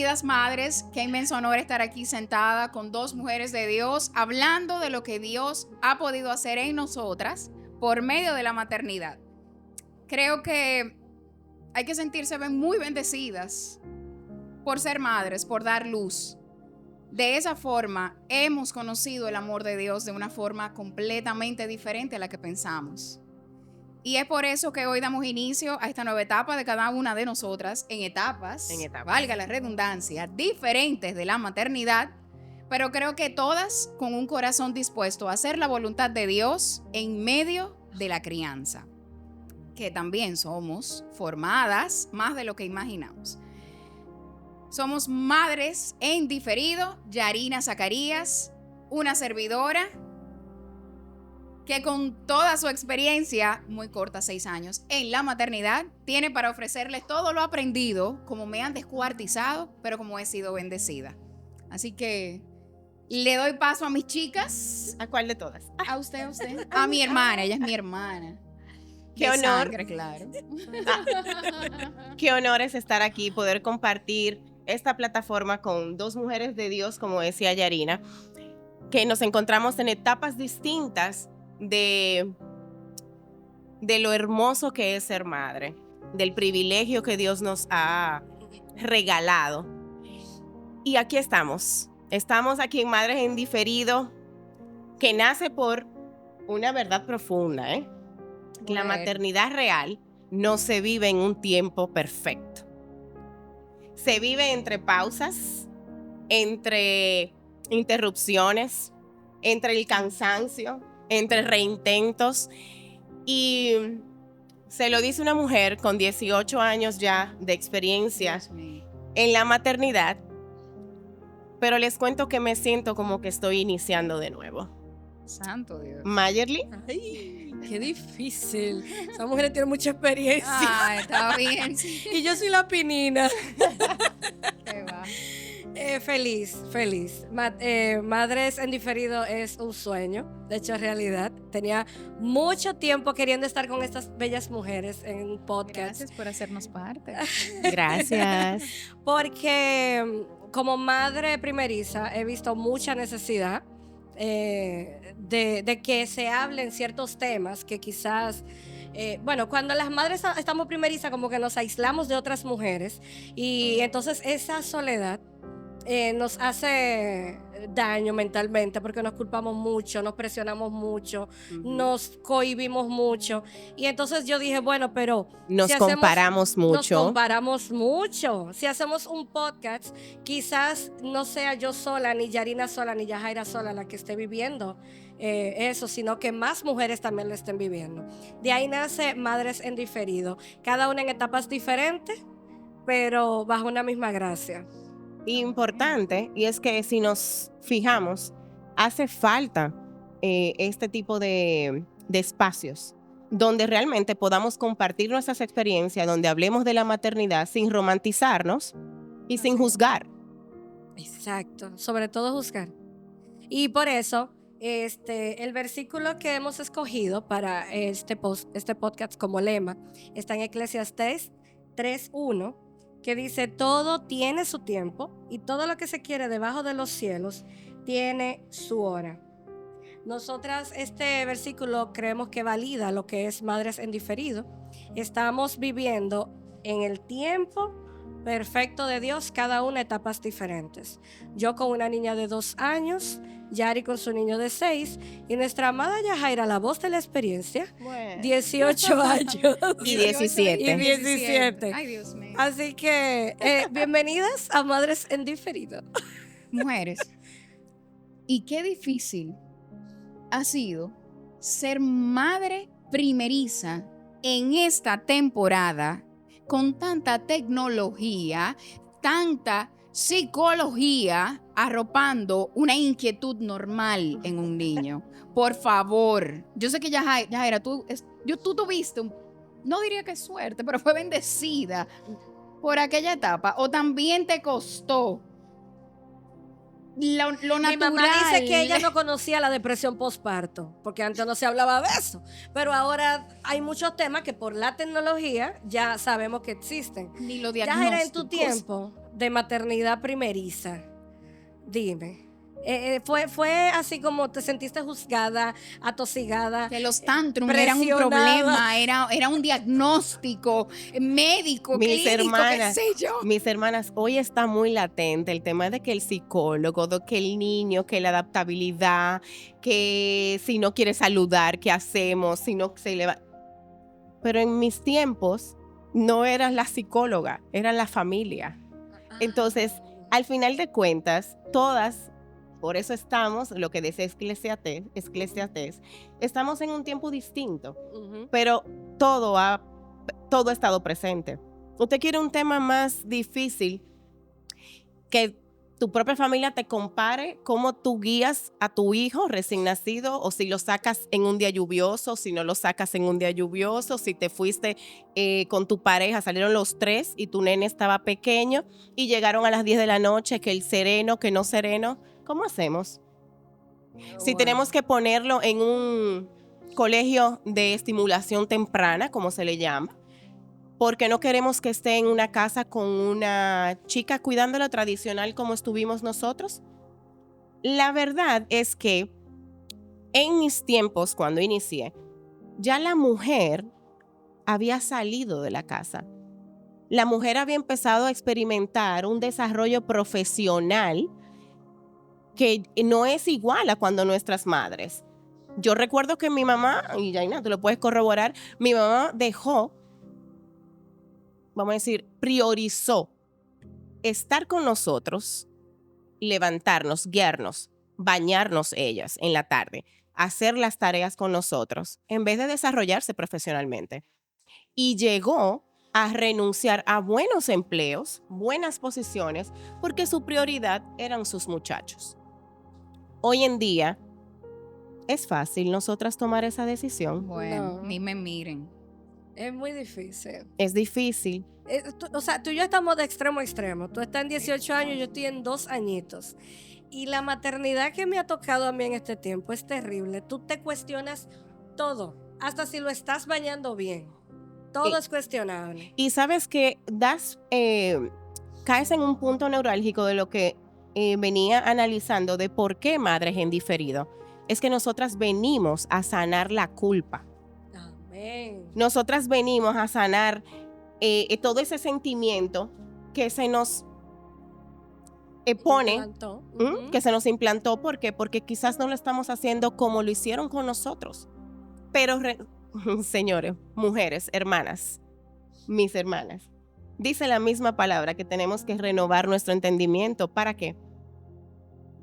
queridas madres, qué inmenso honor estar aquí sentada con dos mujeres de Dios, hablando de lo que Dios ha podido hacer en nosotras por medio de la maternidad. Creo que hay que sentirse muy bendecidas por ser madres, por dar luz. De esa forma hemos conocido el amor de Dios de una forma completamente diferente a la que pensamos. Y es por eso que hoy damos inicio a esta nueva etapa de cada una de nosotras en etapas, valga la redundancia, diferentes de la maternidad, pero creo que todas con un corazón dispuesto a hacer la voluntad de Dios en medio de la crianza, que también somos formadas más de lo que imaginamos. Somos madres en diferido, Yarina Zacarías, una servidora que con toda su experiencia, muy corta, 6 años, en la maternidad, tiene para ofrecerles todo lo aprendido, como me han descuartizado, pero como he sido bendecida. Así que le doy paso a mis chicas. ¿A cuál de todas? A usted. A mi hermana, ella es mi hermana. Qué de honor. Sangre, claro. Qué honor es estar aquí, poder compartir esta plataforma con dos mujeres de Dios, como decía Yarina, que nos encontramos en etapas distintas de lo hermoso que es ser madre, del privilegio que Dios nos ha regalado. Y aquí estamos aquí en Madres en Diferido, que nace por una verdad profunda, que la maternidad real no se vive en un tiempo perfecto. Se vive entre pausas, entre interrupciones, entre el cansancio, entre reintentos. Y se lo dice una mujer con 18 años ya de experiencia en la maternidad, pero les cuento que me siento como que estoy iniciando de nuevo. Santo Dios. Mayerly. Ay, qué difícil. Esa mujer tiene mucha experiencia. Está bien. Y yo soy la pinina. Qué va. Feliz. Madres en Diferido es un sueño, de hecho es realidad. Tenía mucho tiempo queriendo estar con estas bellas mujeres en un podcast. Gracias por hacernos parte. Gracias. Porque como madre primeriza he visto mucha necesidad de que se hablen ciertos temas que quizás... cuando las madres estamos primerizas como que nos aislamos de otras mujeres y entonces esa soledad nos hace daño mentalmente porque nos culpamos mucho, nos presionamos mucho, nos cohibimos mucho y entonces yo dije, bueno, pero nos comparamos mucho. Si hacemos un podcast, quizás no sea yo sola, ni Yarina sola, ni Yajaira sola la que esté viviendo eso, sino que más mujeres también lo estén viviendo. De ahí nace Madres en Diferido, cada una en etapas diferentes, pero bajo una misma gracia. Importante, y es que si nos fijamos, hace falta este tipo de espacios donde realmente podamos compartir nuestras experiencias, donde hablemos de la maternidad sin romantizarnos y sin juzgar. Exacto, sobre todo juzgar. Y por eso el versículo que hemos escogido para este podcast como lema está en Eclesiastés 3:1, que dice: todo tiene su tiempo y todo lo que se quiere debajo de los cielos tiene su hora. Nosotras este versículo creemos que valida lo que es Madres en Diferido. Estamos viviendo en el tiempo perfecto de Dios, cada una etapas diferentes. Yo con una niña de 2 años, Yari con su niño de 6 y nuestra amada Yajaira, la voz de la experiencia, 18 años y 17. Ay, Dios mío. Así que bienvenidas a Madres en Diferido. Mujeres, y qué difícil ha sido ser madre primeriza en esta temporada con tanta tecnología, tanta psicología arropando una inquietud normal en un niño. Por favor, yo sé que Yajaira, tú tuviste, no diría que suerte, pero fue bendecida por aquella etapa, o también te costó. lo natural. Mi mamá dice que ella no conocía la depresión postparto, porque antes no se hablaba de eso. Pero ahora hay muchos temas que por la tecnología ya sabemos que existen. Ni lo Ya era en tu tiempo de maternidad primeriza. Dime. Fue así como te sentiste juzgada, atosigada. Que los tantrum eran un problema, era un diagnóstico médico, Mis clínico, hermanas, qué sé yo. mis hermanas, hoy está muy latente el tema de que el psicólogo, de que el niño, que la adaptabilidad, que si no quiere saludar, ¿qué hacemos? Si no se le va. Pero en mis tiempos no era la psicóloga, era la familia. Entonces, al final de cuentas, todas, por eso estamos, lo que dice Eclesiastés, estamos en un tiempo distinto, pero todo ha estado presente. Usted quiere un tema más difícil, que tu propia familia te compare cómo tú guías a tu hijo recién nacido, o si lo sacas en un día lluvioso, si no lo sacas en un día lluvioso, si te fuiste con tu pareja, salieron los 3 y tu nene estaba pequeño y llegaron a las 10 de la noche, que el sereno, que no sereno. ¿Cómo hacemos? Si tenemos que ponerlo en un colegio de estimulación temprana, como se le llama, porque no queremos que esté en una casa con una chica cuidándola tradicional como estuvimos nosotros. La verdad es que en mis tiempos, cuando inicié, ya la mujer había salido de la casa. La mujer había empezado a experimentar un desarrollo profesional que no es igual a cuando nuestras madres. Yo recuerdo que mi mamá, y Yaina, tú lo puedes corroborar, mi mamá dejó, vamos a decir, priorizó estar con nosotros, levantarnos, guiarnos, bañarnos ellas en la tarde, hacer las tareas con nosotros, en vez de desarrollarse profesionalmente. Y llegó a renunciar a buenos empleos, buenas posiciones, porque su prioridad eran sus muchachos. Hoy en día, ¿es fácil nosotras tomar esa decisión? Bueno, No. ni me miren. Es muy difícil. Es difícil. O sea, tú y yo estamos de extremo a extremo. Tú estás en 18 años, yo estoy en 2 añitos. Y la maternidad que me ha tocado a mí en este tiempo es terrible. Tú te cuestionas todo, hasta si lo estás bañando bien. Todo es cuestionable. Y sabes que caes en un punto neurálgico de lo que venía analizando de por qué madres en diferido. Es que nosotras venimos a sanar la culpa. Amén. Nosotras venimos a sanar todo ese sentimiento que se nos pone, que se nos implantó. ¿Por qué? Porque quizás no lo estamos haciendo como lo hicieron con nosotros. Pero, señores, mujeres, hermanas, mis hermanas, dice la misma palabra que tenemos que renovar nuestro entendimiento. ¿Para qué?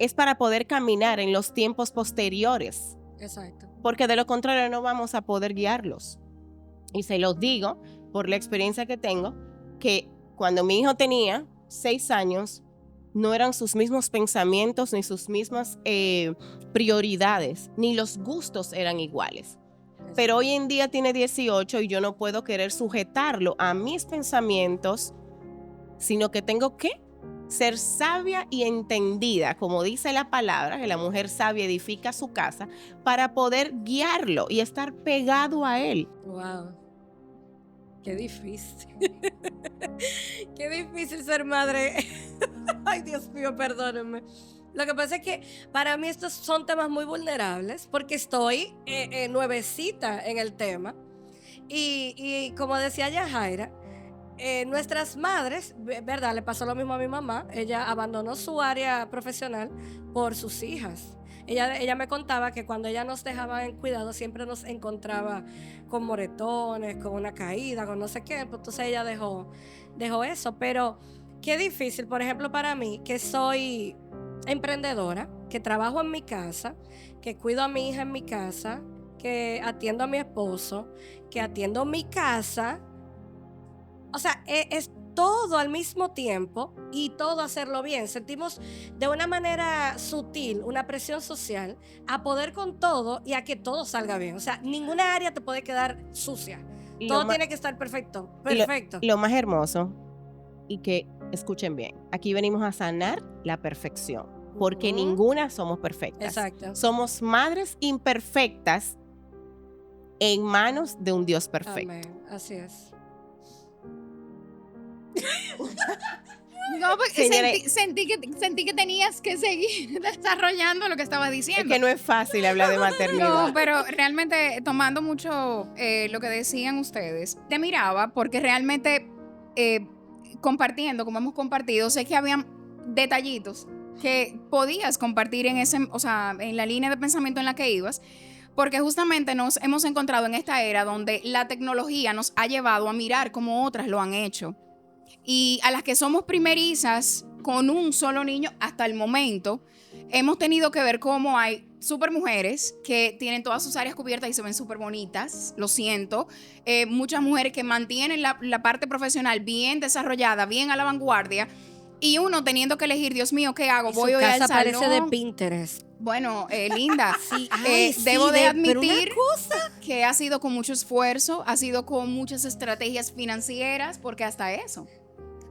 Es para poder caminar en los tiempos posteriores. Exacto. Porque de lo contrario no vamos a poder guiarlos. Y se los digo por la experiencia que tengo, que cuando mi hijo tenía 6 años, no eran sus mismos pensamientos ni sus mismas prioridades, ni los gustos eran iguales. Pero hoy en día tiene 18 y yo no puedo querer sujetarlo a mis pensamientos, sino que tengo que ser sabia y entendida, como dice la palabra, que la mujer sabia edifica su casa, para poder guiarlo y estar pegado a él. Wow. Qué difícil. Qué difícil ser madre. Ay, Dios mío, perdónenme. Lo que pasa es que para mí estos son temas muy vulnerables porque estoy nuevecita en el tema. Y como decía Yajaira, nuestras madres, ¿verdad? Le pasó lo mismo a mi mamá. Ella abandonó su área profesional por sus hijas. Ella me contaba que cuando ella nos dejaba en cuidado siempre nos encontraba con moretones, con una caída, con no sé qué. Pues entonces ella dejó eso. Pero qué difícil, por ejemplo, para mí, que soy emprendedora, que trabajo en mi casa, que cuido a mi hija en mi casa, que atiendo a mi esposo, que atiendo mi casa. O sea, es todo al mismo tiempo y todo hacerlo bien. Sentimos de una manera sutil una presión social a poder con todo y a que todo salga bien. O sea, ninguna área te puede quedar sucia. Todo tiene que estar perfecto. Perfecto. Lo más hermoso, y que escuchen bien, aquí venimos a sanar la perfección. porque ninguna somos perfectas. Exacto. Somos madres imperfectas en manos de un Dios perfecto. Amén. Así es. No, porque Señores, sentí que tenías que seguir desarrollando lo que estabas es diciendo. que no es fácil hablar de maternidad. No, pero realmente tomando mucho lo que decían ustedes, te miraba porque realmente compartiendo, como hemos compartido, sé que habían detallitos que podías compartir en ese, o sea, en la línea de pensamiento en la que ibas, porque justamente nos hemos encontrado en esta era donde la tecnología nos ha llevado a mirar cómo otras lo han hecho. Y a las que somos primerizas con un solo niño hasta el momento, hemos tenido que ver cómo hay super mujeres que tienen todas sus áreas cubiertas y se ven súper bonitas, lo siento. Muchas mujeres que mantienen la parte profesional bien desarrollada, bien a la vanguardia. Y uno teniendo que elegir, Dios mío, ¿qué hago? Y Voy su hoy al casa salón. parece de Pinterest. Bueno, linda, Sí, ay, sí, debo de pero una admitir cosa. que ha sido con mucho esfuerzo, ha sido con muchas estrategias financieras, porque hasta eso.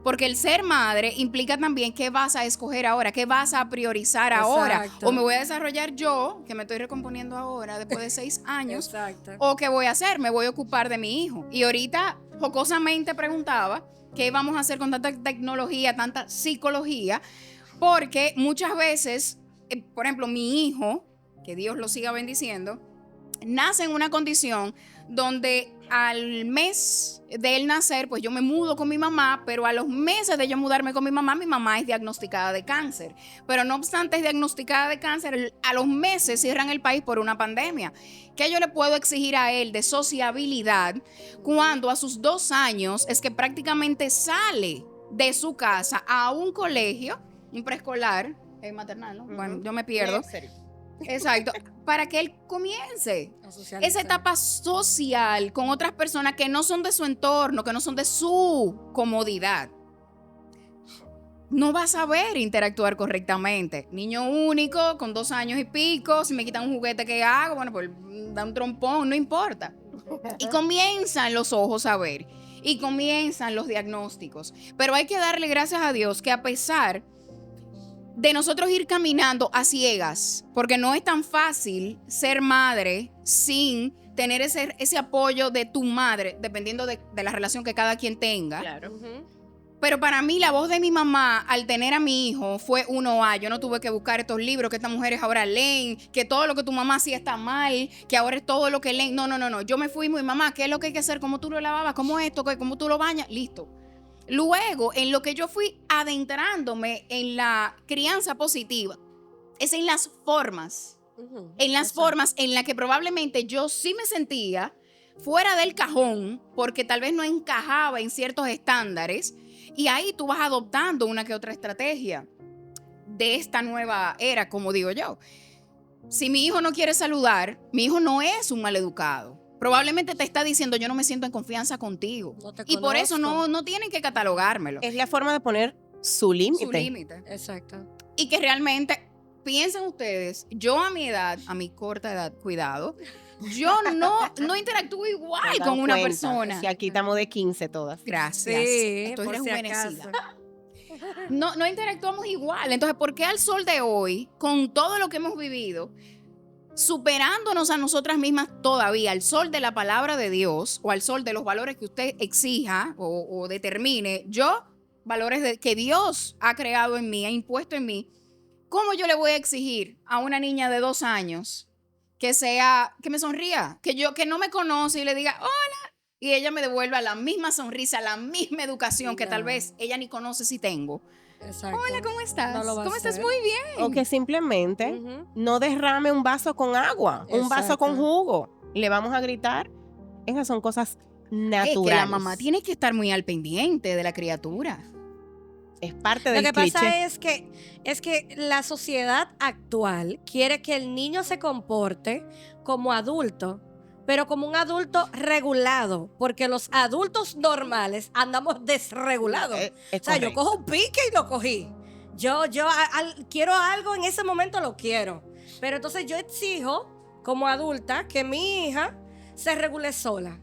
Porque el ser madre implica también qué vas a escoger ahora, qué vas a priorizar ahora. Exacto. O me voy a desarrollar yo, que me estoy recomponiendo ahora después de 6 años, Exacto. o qué voy a hacer, me voy a ocupar de mi hijo. Y ahorita jocosamente preguntaba qué vamos a hacer con tanta tecnología, tanta psicología, porque muchas veces, por ejemplo, mi hijo, que Dios lo siga bendiciendo, nace en una condición donde al mes de él nacer, pues yo me mudo con mi mamá, pero a los meses de yo mudarme con mi mamá es diagnosticada de cáncer. Pero no obstante es diagnosticada de cáncer, a los meses cierran el país por una pandemia. ¿Qué yo le puedo exigir a él de sociabilidad cuando a sus 2 años es que prácticamente sale de su casa a un colegio, un preescolar, maternal, ¿no? Bueno, yo me pierdo. Exacto, para que él comience A socializar. esa etapa social con otras personas que no son de su entorno, que no son de su comodidad. No va a saber interactuar correctamente. Niño único, con 2 años y pico, si me quitan un juguete, ¿qué hago? Bueno, pues da un trompón, no importa. Y comienzan los ojos a ver, y comienzan los diagnósticos. Pero hay que darle gracias a Dios que a pesar de nosotros ir caminando a ciegas, porque no es tan fácil ser madre sin tener ese apoyo de tu madre, dependiendo de la relación que cada quien tenga. Claro. Pero para mí la voz de mi mamá al tener a mi hijo fue 1A. Yo no tuve que buscar estos libros que estas mujeres ahora leen, que todo lo que tu mamá hacía está mal, que ahora es todo lo que leen. No. Yo me fui muy, mamá, ¿qué es lo que hay que hacer? ¿Cómo tú lo lavabas? ¿Cómo esto? ¿Cómo tú lo bañas? Listo. Luego, en lo que yo fui adentrándome en la crianza positiva, es en las formas. En las formas en las que probablemente yo sí me sentía fuera del cajón, porque tal vez no encajaba en ciertos estándares, y ahí tú vas adoptando una que otra estrategia de esta nueva era, como digo yo. Si mi hijo no quiere saludar, mi hijo no es un maleducado. Probablemente te está diciendo, yo no me siento en confianza contigo. No te y por eso conozco. no tienen que catalogármelo. Es la forma de poner su Su límite. límite. Exacto. Y que realmente, piensen ustedes, yo a mi edad, a mi corta edad, cuidado, yo no interactúo igual ¿Te has dado con una cuenta? persona. Si aquí estamos de 15 todas. Gracias. Sí, Estoy por si rejuvenecida. acaso. No interactuamos igual. Entonces, ¿por qué al sol de hoy, con todo lo que hemos vivido, superándonos a nosotras mismas todavía, al sol de la palabra de Dios o al sol de los valores que usted exija o determine, yo, valores que Dios ha creado en mí, ha impuesto en mí, ¿cómo yo le voy a exigir a una niña de 2 años que me sonría, que no me conoce y le diga hola y ella me devuelva la misma sonrisa, la misma educación que No. tal vez ella ni conoce si tengo? Exacto. Hola, ¿cómo estás? No lo va a ¿Cómo estás? hacer. Muy bien. O que simplemente Ujú. no derrame un vaso con agua, un vaso con Exacto. jugo. Le vamos a gritar. Esas son cosas naturales. Es que la mamá tiene que estar muy al pendiente de la criatura. Es parte Lo del que cliché. pasa es que la sociedad actual quiere que el niño se comporte como adulto, pero como un adulto regulado, porque los adultos normales andamos desregulados. Es O sea, yo correcto. cojo un pique y lo cogí. Yo quiero algo, en ese momento lo quiero. Pero entonces yo exijo, como adulta, que mi hija se regule sola.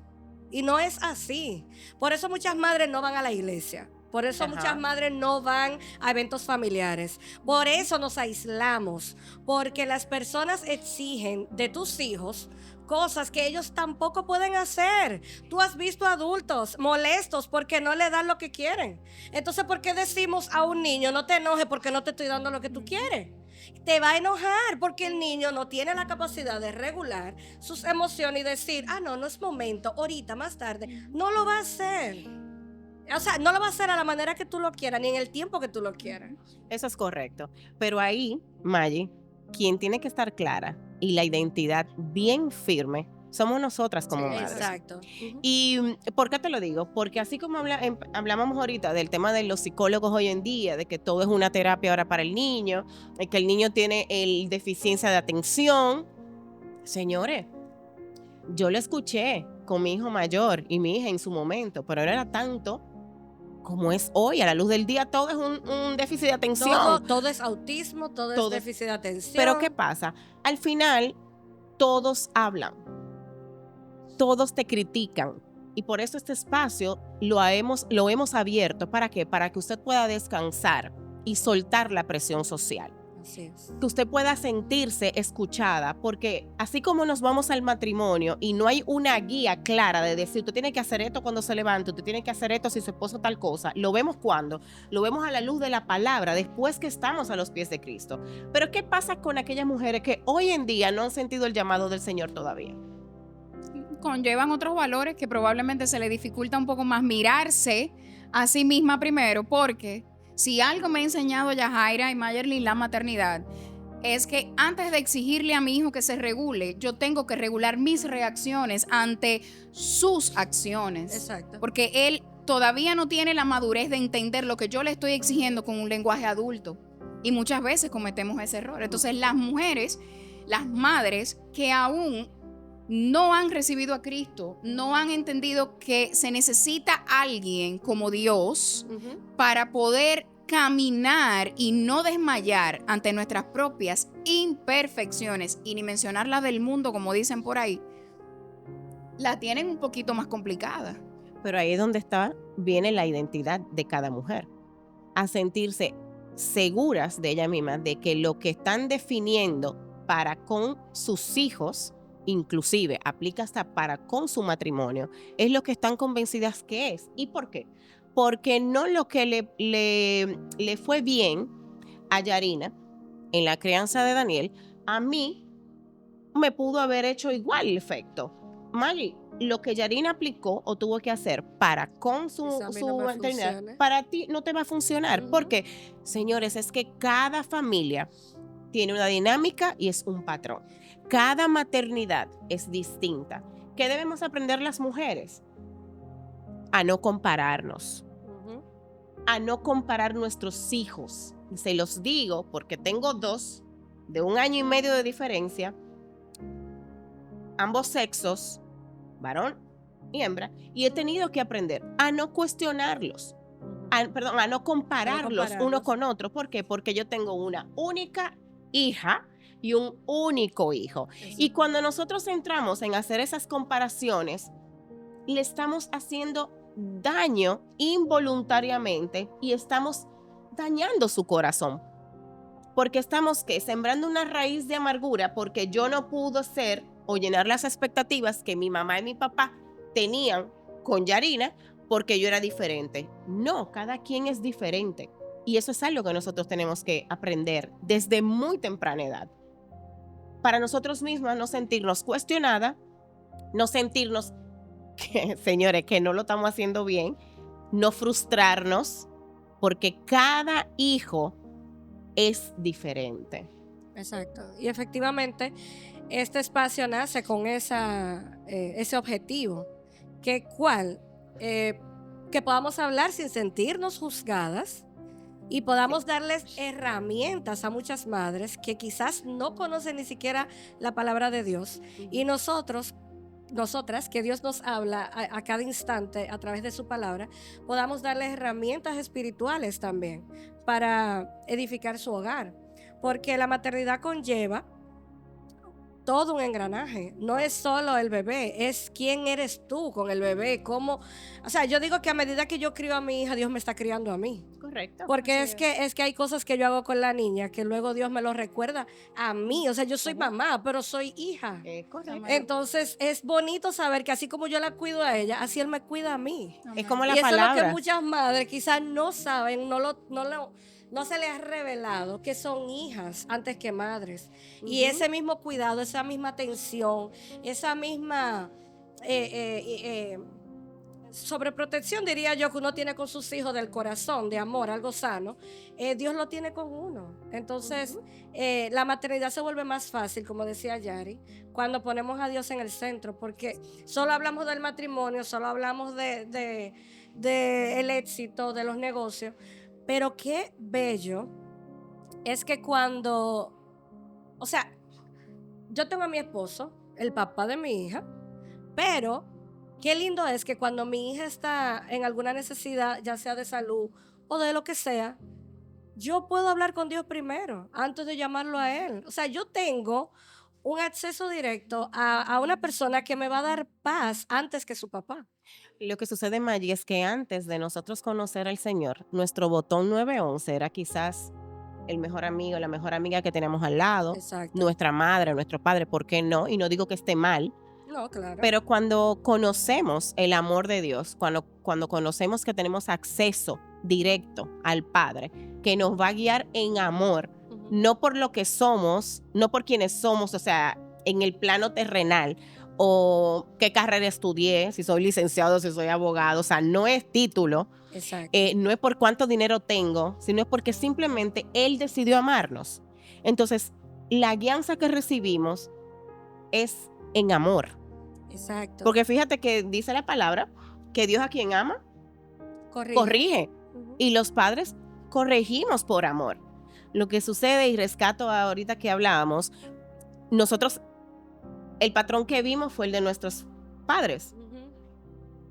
Y no es así. Por eso muchas madres no van a la iglesia. Por eso Ajá. muchas madres no van a eventos familiares. Por eso nos aislamos. Porque las personas exigen de tus hijos cosas que ellos tampoco pueden hacer. Tú has visto adultos molestos porque no le dan lo que quieren. Entonces, ¿por qué decimos a un niño, no te enojes porque no te estoy dando lo que tú quieres? Te va a enojar porque el niño no tiene la capacidad de regular sus emociones y decir, no, no es momento, ahorita, más tarde. No lo va a hacer. O sea, no lo va a hacer a la manera que tú lo quieras, ni en el tiempo que tú lo quieras. Eso es correcto. Pero ahí, Maggie, quien tiene que estar clara y la identidad bien firme somos nosotras como madres. Exacto. ¿Y por qué te lo digo? Porque así como hablábamos ahorita del tema de los psicólogos hoy en día, de que todo es una terapia ahora para el niño, que el niño tiene deficiencia de atención. Señores, yo lo escuché con mi hijo mayor y mi hija en su momento, pero no era tanto como es hoy. A la luz del día todo es un déficit de atención. Todo es autismo, todo es déficit de atención. Pero ¿qué pasa? Al final, todos hablan. Todos te critican. Y por eso este espacio lo hemos abierto. ¿Para qué? Para que usted pueda descansar y soltar la presión social. Así es. Que usted pueda sentirse escuchada, porque así como nos vamos al matrimonio y no hay una guía clara de decir, tú tienes que hacer esto cuando se levante, tú tienes que hacer esto si su esposo tal cosa, lo vemos cuando, lo vemos a la luz de la palabra, después que estamos a los pies de Cristo. Pero ¿qué pasa con aquellas mujeres que hoy en día no han sentido el llamado del Señor todavía? Conllevan otros valores que probablemente se le dificulta un poco más mirarse a sí misma primero, porque si algo me ha enseñado Yajaira y Mayerlin la maternidad, es que antes de exigirle a mi hijo que se regule, yo tengo que regular mis reacciones ante sus acciones. Exacto. Porque él todavía no tiene la madurez de entender lo que yo le estoy exigiendo con un lenguaje adulto. Y muchas veces cometemos ese error. Entonces las mujeres, las madres que aún no han recibido a Cristo, no han entendido que se necesita alguien como Dios para poder caminar y no desmayar ante nuestras propias imperfecciones, y ni mencionar la del mundo, como dicen por ahí, la tienen un poquito más complicada. Pero ahí es donde viene la identidad de cada mujer, a sentirse seguras de ella misma, de que lo que están definiendo para con sus hijos, inclusive aplica hasta para con su matrimonio, es lo que están convencidas que es. ¿Y por qué? Porque no lo que le fue bien a Yarina en la crianza de Daniel, a mí me pudo haber hecho igual el efecto. Maggie, lo que Yarina aplicó o tuvo que hacer para con su maternidad, para ti no te va a funcionar. Porque, señores, es que cada familia tiene una dinámica y es un patrón. Cada maternidad es distinta. ¿Qué debemos aprender las mujeres? A no compararnos, a no comparar nuestros hijos. Y se los digo porque tengo 2 de 1 año y medio de diferencia, ambos sexos, varón y hembra, y he tenido que aprender a no cuestionarlos, a no compararlos uno con otro. ¿Por qué? Porque yo tengo una única hija y un único hijo. Y cuando nosotros entramos en hacer esas comparaciones, le estamos haciendo daño involuntariamente y estamos dañando su corazón. Porque estamos sembrando una raíz de amargura porque yo no pude ser o llenar las expectativas que mi mamá y mi papá tenían con Yarina porque yo era diferente. No, cada quien es diferente. Y eso es algo que nosotros tenemos que aprender desde muy temprana edad. Para nosotros mismos no sentirnos cuestionadas, no sentirnos señores, que no lo estamos haciendo bien, no frustrarnos, porque cada hijo es diferente. Exacto. Y efectivamente, este espacio nace con ese objetivo, que podamos hablar sin sentirnos juzgadas y podamos darles herramientas a muchas madres que quizás no conocen ni siquiera la palabra de Dios, y nosotras, que Dios nos habla a cada instante a través de su palabra, podamos darles herramientas espirituales también para edificar su hogar. Porque la maternidad conlleva todo un engranaje. No es solo el bebé, es quién eres tú con el bebé. Cómo, o sea, yo digo que a medida que yo crío a mi hija, Dios me está criando a mí. Correcto. Porque Así es que hay cosas que yo hago con la niña que luego Dios me lo recuerda a mí. O sea, yo soy mamá, pero soy hija. Correcto. Entonces es bonito saber que así como yo la cuido a ella, así Él me cuida a mí. Es como Y la eso es lo palabra. que muchas madres quizás no saben, no se les ha revelado que son hijas antes que madres. Y ese mismo cuidado, esa misma atención, esa misma sobreprotección, diría yo, que uno tiene con sus hijos del corazón, de amor, algo sano, Dios lo tiene con uno. Entonces, la maternidad se vuelve más fácil, como decía Yari, cuando ponemos a Dios en el centro, porque solo hablamos del matrimonio, solo hablamos de el éxito de los negocios, pero qué bello es que cuando, o sea, yo tengo a mi esposo, el papá de mi hija, pero qué lindo es que cuando mi hija está en alguna necesidad, ya sea de salud o de lo que sea, yo puedo hablar con Dios primero, antes de llamarlo a Él. O sea, yo tengo un acceso directo a una persona que me va a dar paz antes que su papá. Lo que sucede, Maggie, es que antes de nosotros conocer al Señor, nuestro botón 911 era quizás el mejor amigo, la mejor amiga que tenemos al lado, Exacto. nuestra madre, nuestro padre, ¿por qué no? Y no digo que esté mal, No, claro. pero cuando conocemos el amor de Dios, cuando conocemos que tenemos acceso directo al Padre, que nos va a guiar en amor, no por lo que somos, no por quienes somos, o sea, en el plano terrenal, o qué carrera estudié, si soy licenciado, si soy abogado, o sea, no es título, Exacto. no es por cuánto dinero tengo, sino es porque simplemente Él decidió amarnos. Entonces, la guianza que recibimos es en amor. Exacto. Porque fíjate que dice la palabra que Dios a quien ama, corrige. Y los padres corregimos por amor. Lo que sucede, y rescato ahorita que hablábamos, nosotros, el patrón que vimos fue el de nuestros padres.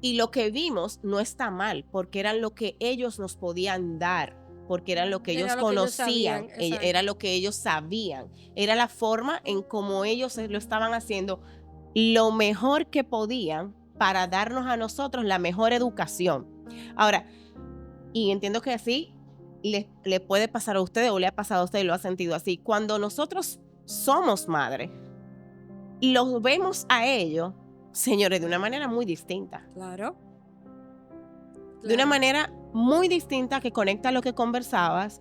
Y lo que vimos no está mal, porque eran lo que ellos nos podían dar, porque eran lo que ellos conocían, era lo que ellos sabían, era la forma en cómo ellos lo estaban haciendo lo mejor que podían para darnos a nosotros la mejor educación. Ahora, y entiendo que así le puede pasar a ustedes o le ha pasado a ustedes, lo ha sentido así. Cuando nosotros somos madres, los vemos a ellos, señores, de una manera muy distinta. Claro. De una manera muy distinta que conecta a lo que conversabas.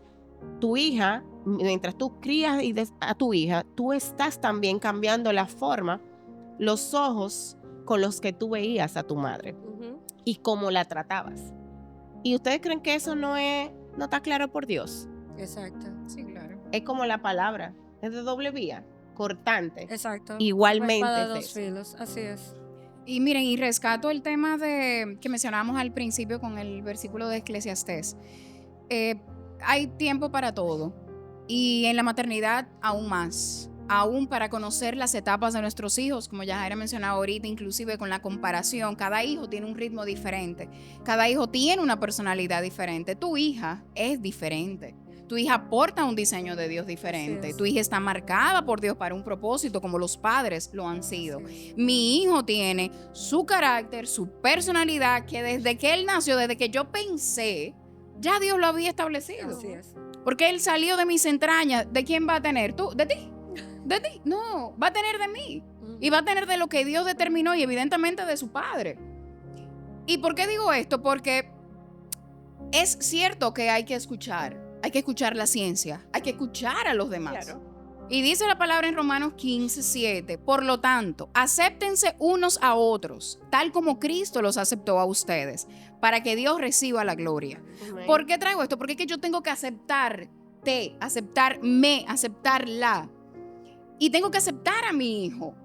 Tu hija, mientras tú crías a tu hija, tú estás también cambiando la forma, los ojos con los que tú veías a tu madre y cómo la tratabas. ¿Y ustedes creen que eso no está claro por Dios? Exacto. Sí, claro. Es como la palabra, es de doble vía, cortante. Exacto. Igualmente Espada de es dos eso. filos, así es. Y miren, y rescato el tema que mencionábamos al principio con el versículo de Eclesiastés. Hay tiempo para todo, y en la maternidad aún más, aún para conocer las etapas de nuestros hijos, como ya era mencionado ahorita, inclusive con la comparación. Cada hijo tiene un ritmo diferente, cada hijo tiene una personalidad diferente. Tu hija es diferente. Tu hija aporta un diseño de Dios diferente. Tu hija está marcada por Dios para un propósito, como los padres lo han sido. Mi hijo tiene su carácter, su personalidad, que desde que él nació, desde que yo pensé, ya Dios lo había establecido. Así es. Porque él salió de mis entrañas. ¿De quién va a tener? ¿Tú? ¿De ti? ¿De ti? No, va a tener de mí. Y va a tener de lo que Dios determinó, y evidentemente de su padre. ¿Y por qué digo esto? Porque es cierto que hay que escuchar la ciencia, hay que escuchar a los demás. Claro. Y dice la palabra en Romanos 15:7, por lo tanto, acéptense unos a otros, tal como Cristo los aceptó a ustedes, para que Dios reciba la gloria. ¿Por qué traigo esto? Porque es que yo tengo que aceptarte, aceptarme, aceptarla. Y tengo que aceptar a mi hijo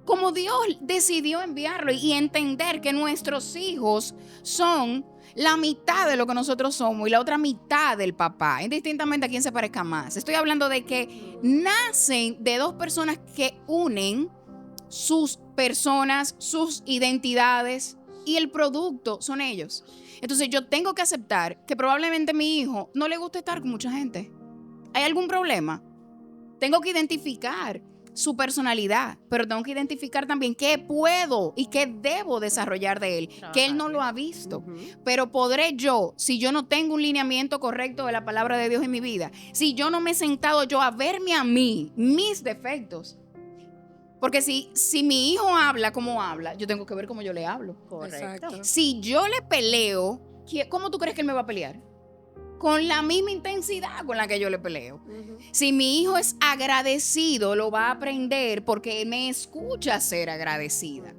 como Dios decidió enviarlo, y entender que nuestros hijos son la mitad de lo que nosotros somos y la otra mitad del papá, indistintamente a quién se parezca más. Estoy hablando de que nacen de dos personas que unen sus personas, sus identidades, y el producto son ellos. Entonces yo tengo que aceptar que probablemente a mi hijo no le guste estar con mucha gente. ¿Hay algún problema? Tengo que identificar su personalidad, pero tengo que identificar también qué puedo y qué debo desarrollar de él, que él no lo ha visto. Pero podré yo, si yo no tengo un lineamiento correcto de la palabra de Dios en mi vida, si yo no me he sentado yo a verme a mí, mis defectos. Porque si mi hijo habla como habla, yo tengo que ver cómo yo le hablo. Correcto. Exacto. Si yo le peleo, ¿cómo tú crees que él me va a pelear? Con la misma intensidad con la que yo le peleo. Si mi hijo es agradecido, lo va a aprender porque me escucha ser agradecida.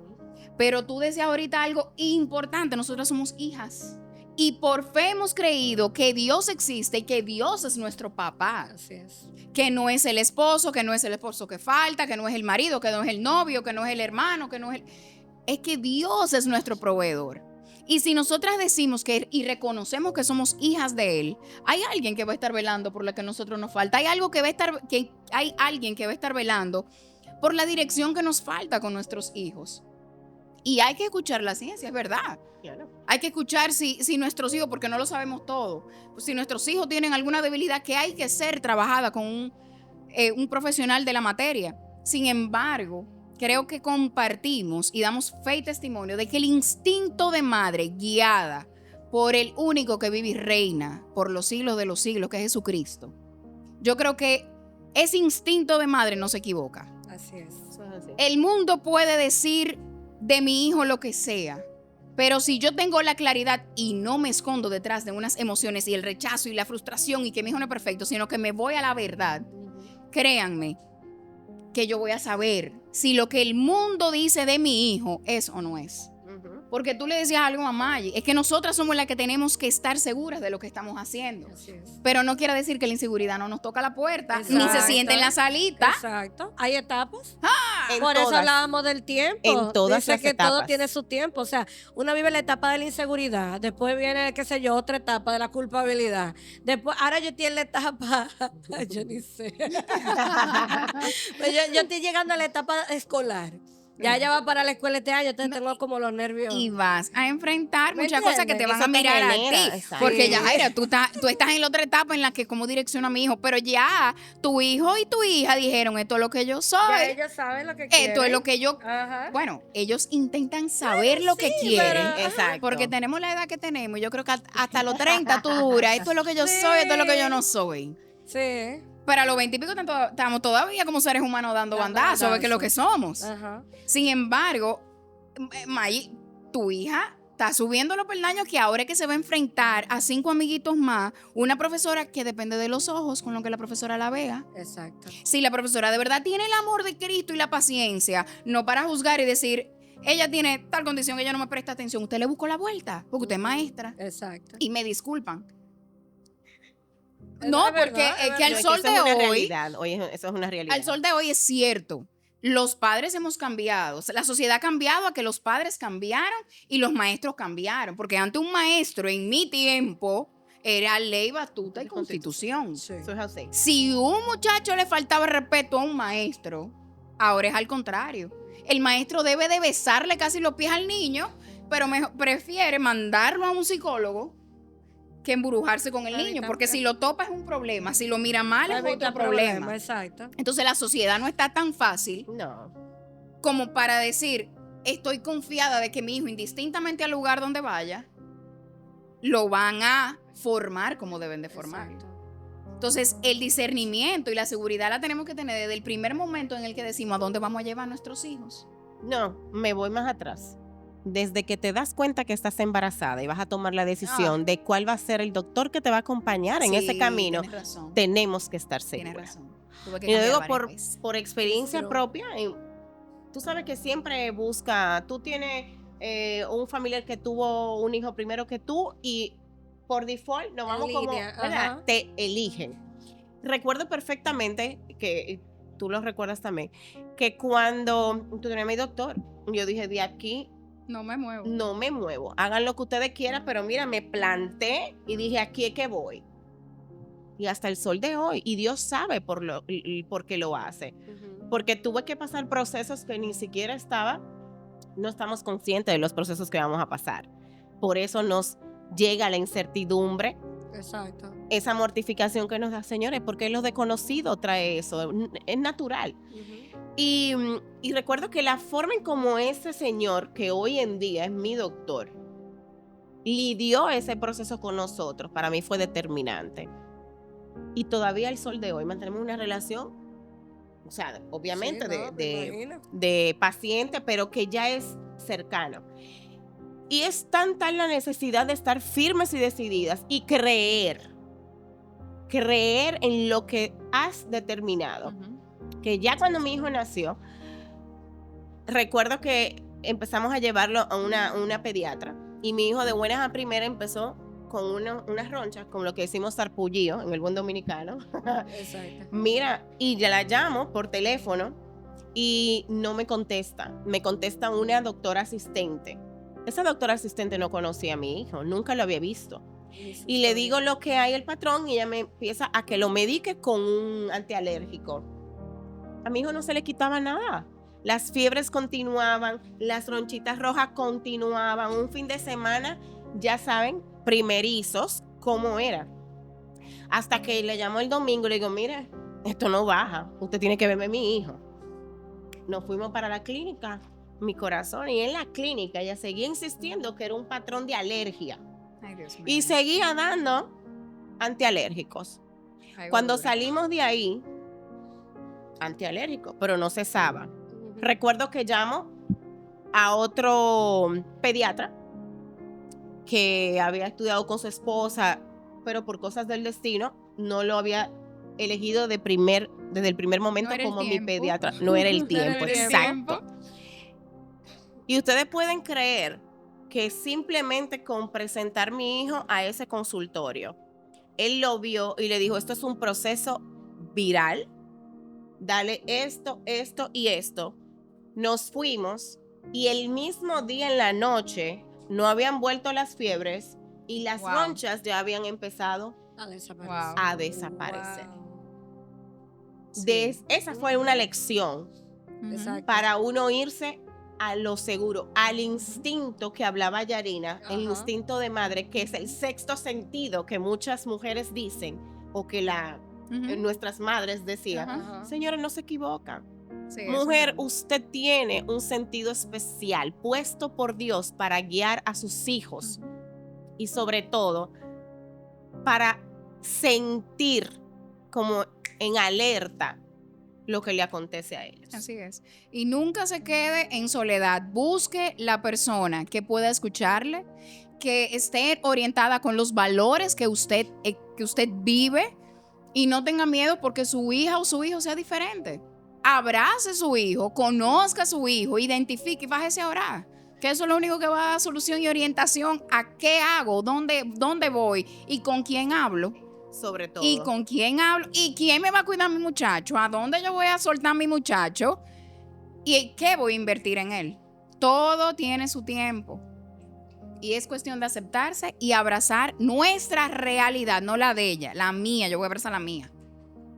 Pero tú decías ahorita algo importante, nosotros somos hijas. Y por fe hemos creído que Dios existe y que Dios es nuestro papá. Así es. Que no es el esposo que falta, que no es el marido, que no es el novio, que no es el hermano, que no es es que Dios es nuestro proveedor. Y si nosotras decimos que y reconocemos que somos hijas de Él, hay alguien que va a estar velando por lo que a nosotros nos falta. Hay alguien que va a estar velando por la dirección que nos falta con nuestros hijos. Y hay que escuchar la ciencia, es verdad. Claro. Hay que escuchar si nuestros hijos, porque no lo sabemos todo, pues si nuestros hijos tienen alguna debilidad que hay que ser trabajada con un profesional de la materia. Sin embargo, creo que compartimos y damos fe y testimonio de que el instinto de madre, guiada por el único que vive y reina por los siglos de los siglos, que es Jesucristo, yo creo que ese instinto de madre no se equivoca. Así es. Eso es así. El mundo puede decir de mi hijo lo que sea, pero si yo tengo la claridad y no me escondo detrás de unas emociones y el rechazo y la frustración y que mi hijo no es perfecto, sino que me voy a la verdad, créanme que yo voy a saber si lo que el mundo dice de mi hijo es o no es. Porque tú le decías algo a Maggie, es que nosotras somos las que tenemos que estar seguras de lo que estamos haciendo. Así es. Pero no quiere decir que la inseguridad no nos toca la puerta, ni se Exacto. siente en la salita. Exacto. Hay etapas. En Por eso todas. hablábamos del tiempo. En todas Dice las que todo etapas. tiene su tiempo. O sea, una vive la etapa de la inseguridad. Después viene, qué sé yo, otra etapa de la culpabilidad. Después, ahora yo estoy en la etapa. Yo ni sé. yo estoy llegando a la etapa escolar. Ya va para la escuela este año, entonces tengo como los nervios. Y vas a enfrentar ¿Me muchas cosas que te entiendes? van a Eso te mirar a genera, ti. exacto. Porque Sí. ya, Jaira, tú estás en la otra etapa en la que cómo direcciono a mi hijo. Pero ya tu hijo y tu hija dijeron, esto es lo que yo Ya soy. ellos saben lo que quieren. Esto es lo que yo... Ajá. Bueno, ellos intentan saber lo que sí, quieren. pero- Exacto. Porque tenemos la edad que tenemos. Yo creo que hasta los 30 tú duras. Esto es lo que yo Sí. soy, esto es lo que yo no soy. Sí. Pero a los 20 y pico estamos todavía como seres humanos dando bandazos, a ver qué es lo que somos. Ajá. Sin embargo, May, tu hija está subiendo los peldaños que ahora es que se va a enfrentar a 5 amiguitos más, una profesora que depende de los ojos con lo que la profesora la vea. Exacto. Si la profesora de verdad tiene el amor de Cristo y la paciencia, no para juzgar y decir, ella tiene tal condición que ella no me presta atención, usted le buscó la vuelta, porque usted es maestra. Exacto. Y me disculpan. Es No, verdad, porque es es que verdad. al No, es sol eso es de una hoy, realidad. Oye, eso es una realidad. al sol de hoy es cierto. Los padres hemos cambiado. La sociedad ha cambiado a que los padres cambiaron y los maestros cambiaron. Porque antes un maestro en mi tiempo era ley, batuta y constitución. Sí. Eso es así. Si un muchacho le faltaba respeto a un maestro, ahora es al contrario. El maestro debe de besarle casi los pies al niño, pero prefiere mandarlo a un psicólogo que embrujarse con el Para niño. evitar Porque que- si lo topa es un problema, si lo mira mal es Evita otro problema. Exacto. Entonces la sociedad no está tan fácil No. como para decir, estoy confiada de que mi hijo, indistintamente al lugar donde vaya, lo van a formar como deben de formar. Exacto. Entonces, el discernimiento y la seguridad la tenemos que tener desde el primer momento en el que decimos a dónde vamos a llevar a nuestros hijos. No, me voy más atrás. Desde que te das cuenta que estás embarazada y vas a tomar la decisión de cuál va a ser el doctor que te va a acompañar en Sí, ese camino, Tienes razón. tenemos que estar Tienes seguros. razón. Tuve que Y lo cambiar digo varias por, veces. por experiencia Pero- propia. Tú sabes que siempre busca, tú tienes un familiar que tuvo un hijo primero que tú y por default nos vamos como, línea, ¿verdad? ajá. Te eligen. Recuerdo perfectamente que tú lo recuerdas también, que cuando tú tenías mi doctor, yo dije, de aquí No me muevo. no me muevo. Hagan lo que ustedes quieran, pero mira, me planté y dije, aquí es que voy. Y hasta el sol de hoy. Y Dios sabe por qué lo hace. Porque tuve que pasar procesos que ni siquiera no estamos conscientes de los procesos que vamos a pasar. Por eso nos llega la incertidumbre, Exacto. esa mortificación que nos da, señores, porque lo desconocido trae eso. Es natural. Y recuerdo que la forma en como ese señor, que hoy en día es mi doctor, lidió ese proceso con nosotros, para mí fue determinante. Y todavía al sol de hoy mantenemos una relación, o sea, obviamente de paciente, pero que ya es cercano. Y es tal la necesidad de estar firmes y decididas y creer en lo que has determinado. Que ya cuando mi hijo nació, recuerdo que empezamos a llevarlo a una pediatra y mi hijo de buenas a primeras empezó con unas ronchas, con lo que decimos sarpullido en el buen dominicano. Exacto. Mira, y ya la llamo por teléfono y no me contesta. Me contesta una doctora asistente. Esa doctora asistente no conocía a mi hijo, nunca lo había visto. Y le digo lo que hay el patrón y ella me empieza a que lo medique con un antialérgico. A mi hijo no se le quitaba nada. Las fiebres continuaban, las ronchitas rojas continuaban. Un fin de semana, ya saben, primerizos, cómo era. Hasta que le llamo el domingo y le digo, mire, esto no baja, usted tiene que verme a mi hijo. Nos fuimos para la clínica, mi corazón, y en la clínica ella seguía insistiendo que era un patrón de alergia. Ay, Dios mío. Y seguía dando antialérgicos. Ay, Cuando horrible. salimos de ahí, antialérgico, pero no cesaba. Recuerdo que llamo a otro pediatra que había estudiado con su esposa, pero por cosas del destino no lo había elegido desde el primer momento No era el como mi tiempo. pediatra. No era el No era tiempo, el exacto. tiempo. Y ustedes pueden creer que simplemente con presentar mi hijo a ese consultorio, él lo vio y le dijo, esto es un proceso viral, dale esto, esto y esto. Nos fuimos y el mismo día en la noche no habían vuelto las fiebres y las Wow. ronchas ya habían empezado A desaparecer. Wow. a desaparecer. Sí. Esa fue una lección Ujú. Exacto. para uno irse a lo seguro, al instinto que hablaba Yarina, el Ajá. instinto de madre, que es el sexto sentido que muchas mujeres dicen o que Ujú. nuestras madres decían. Ajá. Señores, no se equivocan. Sí, eso Mujer, es. usted tiene un sentido especial puesto por Dios para guiar a sus hijos y sobre todo para sentir como en alerta lo que le acontece a ellos. Así es. Y nunca se quede en soledad. Busque la persona que pueda escucharle, que esté orientada con los valores que usted vive y no tenga miedo porque su hija o su hijo sea diferente. Abrace a su hijo, conozca a su hijo, identifique y bájese a orar. Que eso es lo único que va a dar solución y orientación a qué hago, dónde voy y con quién hablo. Sobre todo. ¿Y con quién hablo? ¿Y quién me va a cuidar a mi muchacho? ¿A dónde yo voy a soltar a mi muchacho? ¿Y qué voy a invertir en él? Todo tiene su tiempo. Y es cuestión de aceptarse y abrazar nuestra realidad, no la de ella, la mía. Yo voy a abrazar la mía.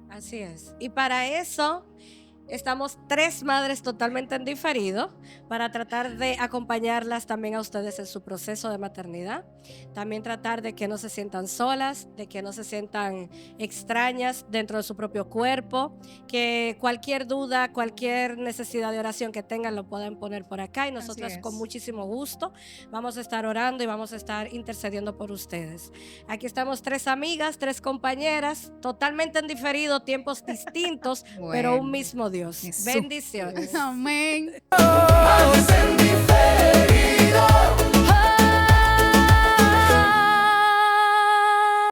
Así es. Y para eso estamos 3 madres totalmente en diferido para tratar de acompañarlas también a ustedes en su proceso de maternidad. También tratar de que no se sientan solas, de que no se sientan extrañas dentro de su propio cuerpo, que cualquier duda, cualquier necesidad de oración que tengan lo puedan poner por acá y nosotras Así es. con muchísimo gusto vamos a estar orando y vamos a estar intercediendo por ustedes. Aquí estamos 3 amigas, 3 compañeras, totalmente en diferido, tiempos distintos, pero Bueno. un mismo Dios. Jesús. Bendiciones. Amén. Vamos en diferido.